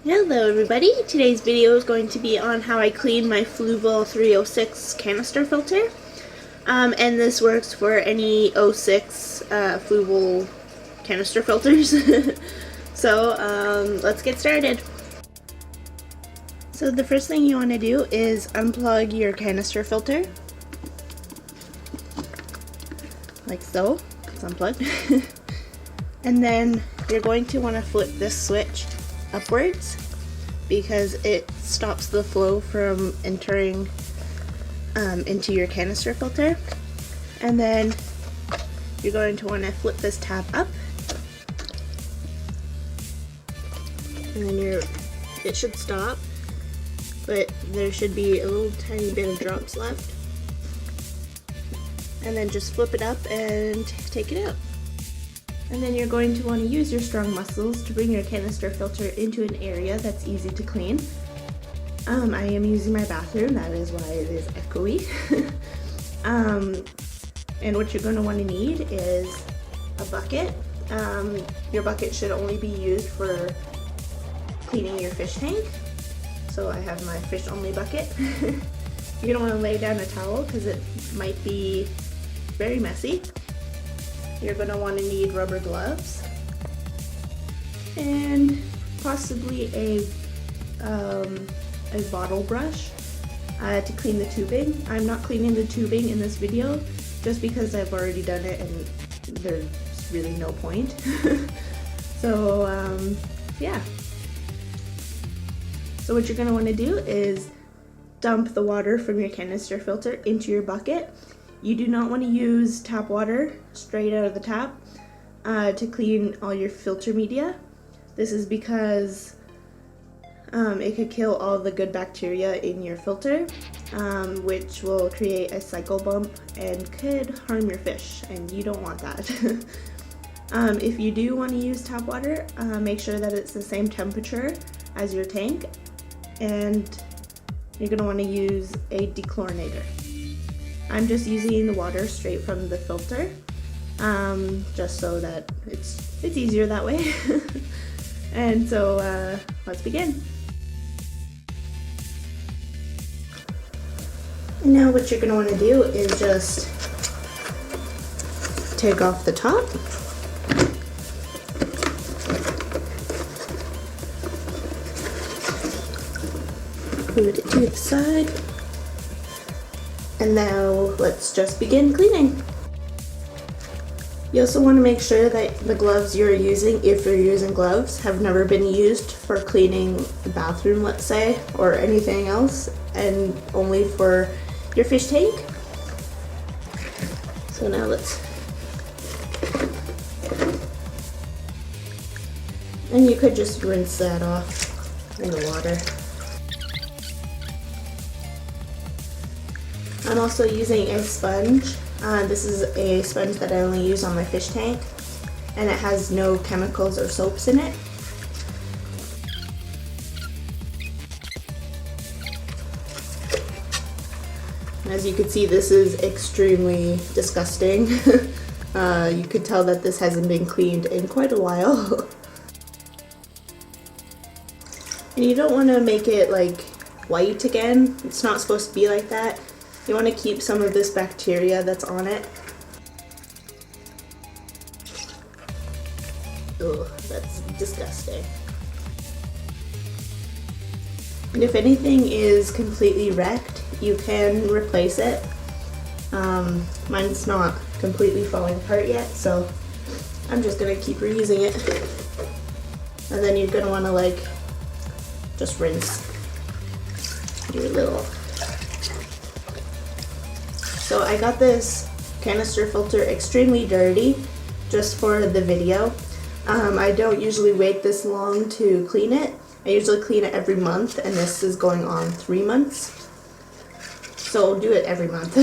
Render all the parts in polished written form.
Hello everybody, today's video is going to be on how I clean my Fluval 306 canister filter. And this works for any 06 Fluval canister filters. So let's get started. So the first thing you want to do is unplug your canister filter. Like so, it's unplugged. And then you're going to want to flip this switch upwards because it stops the flow from entering into your canister filter. And then you're going to want to flip this tab up, and then it should stop, but there should be a little tiny bit of drops left. And then just flip it up and take it out. And then you're going to want to use your strong muscles to bring your canister filter into an area that's easy to clean. I am using my bathroom, that is why it is echoey. And what you're going to want to need is a bucket. Your bucket should only be used for cleaning your fish tank. So I have my fish only bucket. You're going to want to lay down a towel because it might be very messy. You're going to want to need rubber gloves and possibly a bottle brush to clean the tubing. I'm not cleaning the tubing in this video just because I've already done it and there's really no point. So yeah. So what you're going to want to do is dump the water from your canister filter into your bucket. You do not want to use tap water straight out of the tap to clean all your filter media. This is because it could kill all the good bacteria in your filter, which will create a cycle bump and could harm your fish, and you don't want that. If you do want to use tap water, make sure that it's the same temperature as your tank, and you're going to want to use a dechlorinator. I'm just using the water straight from the filter, just so that it's easier that way. And so let's begin. And now what you're going to want to do is just take off the top. Put it to the side. And now let's just begin cleaning. You also want to make sure that the gloves you're using, if you're using gloves, have never been used for cleaning the bathroom, let's say, or anything else, and only for your fish tank. So now and you could just rinse that off in the water. I'm also using a sponge. This is a sponge that I only use on my fish tank, and it has no chemicals or soaps in it. As you can see, this is extremely disgusting. You could tell that this hasn't been cleaned in quite a while. And you don't want to make it like white again. It's not supposed to be like that. You want to keep some of this bacteria that's on it. Ugh, that's disgusting. And if anything is completely wrecked, you can replace it. Mine's not completely falling apart yet, so I'm just going to keep reusing it. And then you're going to want to like just rinse your little. So I got this canister filter extremely dirty just for the video. I don't usually wait this long to clean it. I usually clean it every month, and this is going on 3 months. So I'll do it every month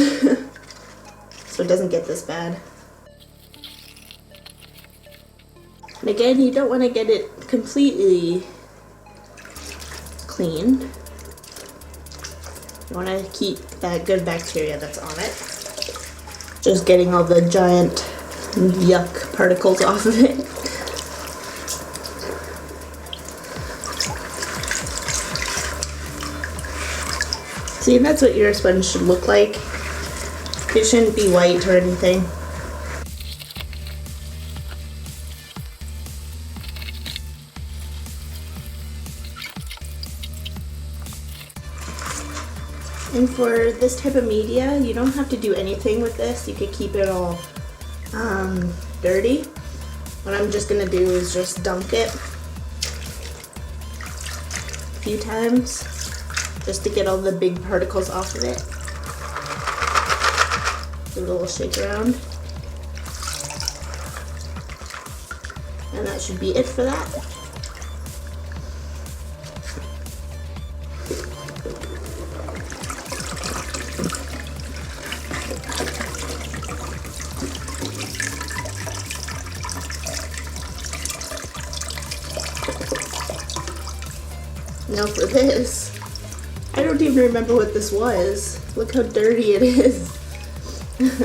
so it doesn't get this bad. And again, you don't want to get it completely clean. You want to keep that good bacteria that's on it. Just getting all the giant yuck particles off of it. See, that's what your sponge should look like. It shouldn't be white or anything. And for this type of media, you don't have to do anything with this. You could keep it all dirty. What I'm just gonna do is just dunk it a few times just to get all the big particles off of it. Give it a little shake around. And that should be it for that. Now for this, I don't even remember what this was. Look how dirty it is.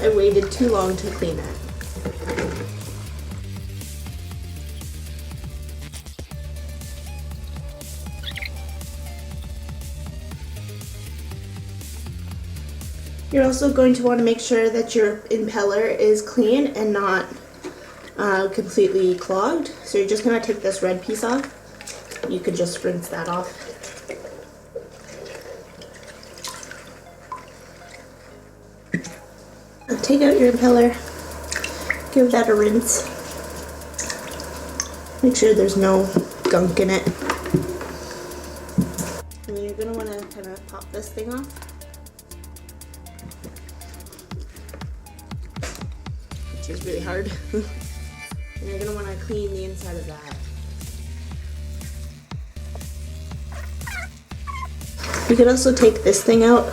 I waited too long to clean it. You're also going to want to make sure that your impeller is clean and not completely clogged. So you're just going to take this red piece off. You could just rinse that off. Take out your impeller, give that a rinse. Make sure there's no gunk in it. And then you're going to want to kind of pop this thing off. Which is really hard. And you're going to want to clean the inside of that. You can also take this thing out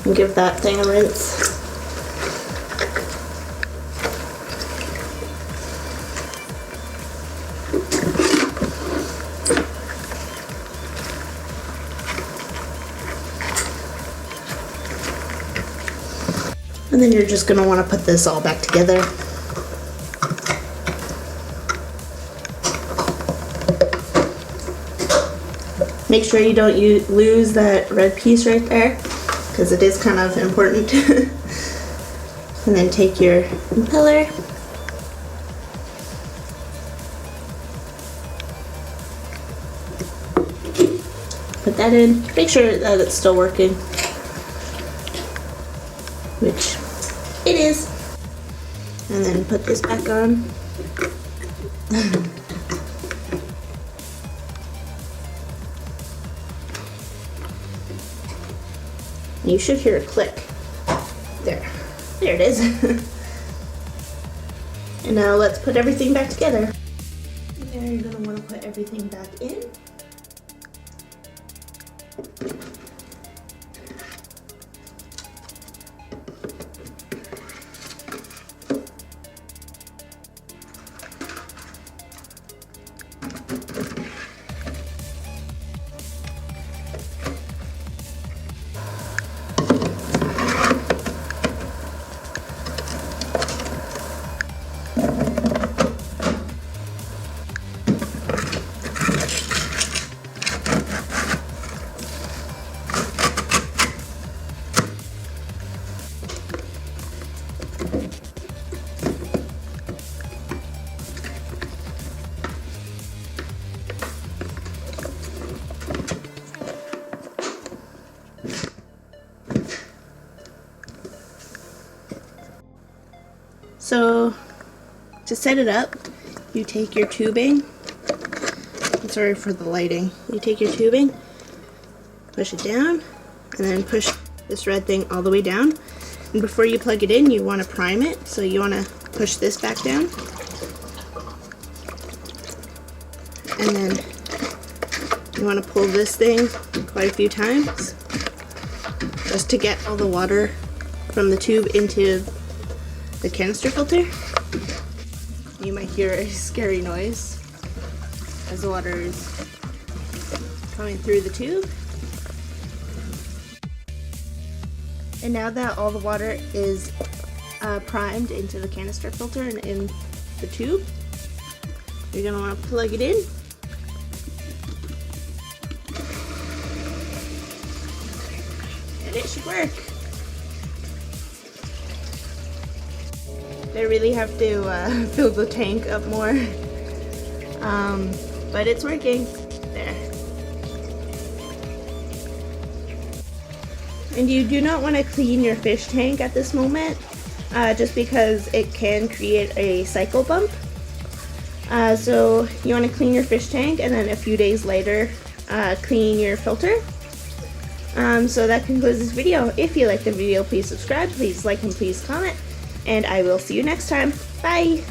and give that thing a rinse. And then you're just going to want to put this all back together. Make sure you don't lose that red piece right there, because it is kind of important. And then take your impeller. Put that in. Make sure that it's still working. Which it is. And then put this back on. You should hear a click. There it is. And now let's put everything back together. There, you're gonna want to put everything back in. So to set it up, you take your tubing. I'm sorry for the lighting. You take your tubing, push it down, and then push this red thing all the way down. And before you plug it in, you want to prime it. So you want to push this back down. And then you want to pull this thing quite a few times just to get all the water from the tube into the canister filter. You might hear a scary noise as the water is coming through the tube. And now that all the water is primed into the canister filter and in the tube, you're going to want to plug it in. and it should work. I really have to fill the tank up more, but it's working. There. And you do not want to clean your fish tank at this moment, just because it can create a cycle bump. So you want to clean your fish tank, and then a few days later clean your filter. So that concludes this video. If you liked the video, please subscribe, please like, and please comment, and I will see you next time. Bye!